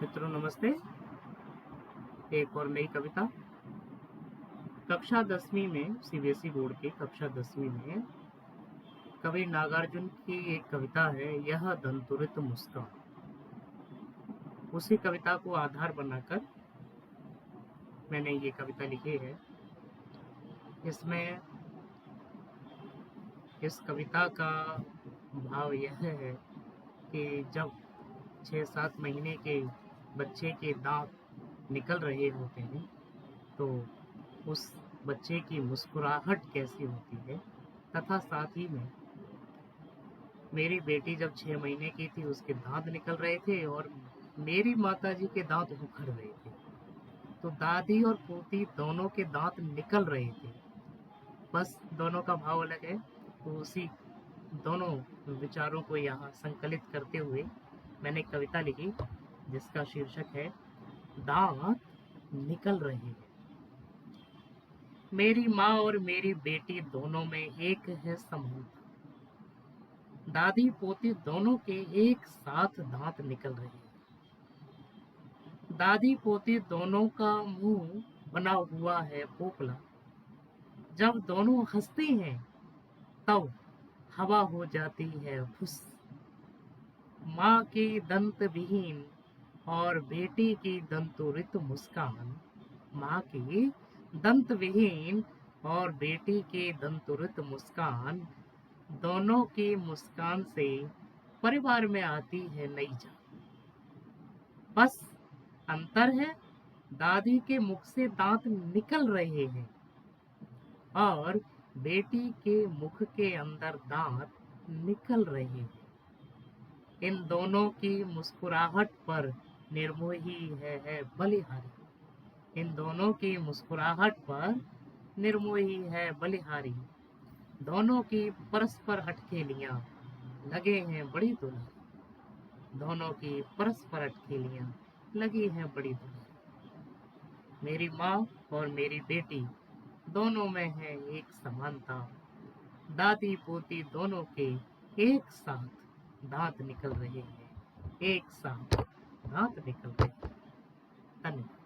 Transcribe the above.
मित्रों नमस्ते। एक और नई कविता कक्षा 10वीं में सीबीएसई बोर्ड की कक्षा 10वीं में कवि नागार्जुन की एक कविता है, यह दंतुरित मुस्कान। उसी कविता को आधार बनाकर मैंने ये कविता लिखी है। इसमें इस कविता का भाव यह है कि जब 6-7 महीने के बच्चे के दांत निकल रहे होते हैं तो उस बच्चे की मुस्कुराहट कैसी होती है, तथा साथ ही में मेरी बेटी जब 6 महीने की थी उसके दांत निकल रहे थे और मेरी माताजी के दांत उखड़ रहे थे, तो दादी और पोती दोनों के दांत निकल रहे थे। बस दोनों का भाव अलग है, तो उसी दोनों विचारों को यहाँ संकलित करते हुए मैंने कविता लिखी जिसका शीर्षक है दांत निकल रहे हैं। मेरी माँ और मेरी बेटी दोनों में एक है समानता, दादी पोती दोनों के एक साथ दांत निकल रहे हैं। दादी पोती दोनों का मुंह बना हुआ है पोपला, जब दोनों हंसते हैं तब हवा हो जाती है फुस। माँ की दंत विहीन और बेटी की दंतुरित मुस्कान, माँ की दंत विहीन और बेटी की दंतुरित मुस्कान, दोनों की मुस्कान से परिवार में आती है नई जान। बस अंतर है दादी के मुख से दांत निकल रहे हैं और बेटी के मुख के अंदर दांत निकल रहे हैं। इन दोनों की मुस्कुराहट पर निर्मोही है बलिहारी। इन दोनों की मुस्कुराहट पर निर्मोही है बलिहारी। दोनों की परस्पर हटखेलियां लगे हैं बड़ी दुलारी। दोनों की परस्पर हटखेलियां लगी हैं बड़ी दुलारी। मेरी माँ और मेरी बेटी दोनों में है एक समानता, दादी पोती दोनों के एक साथ दांत निकल रहे हैं, एक साथ दांत निकल रहे हैं। धन्यवाद।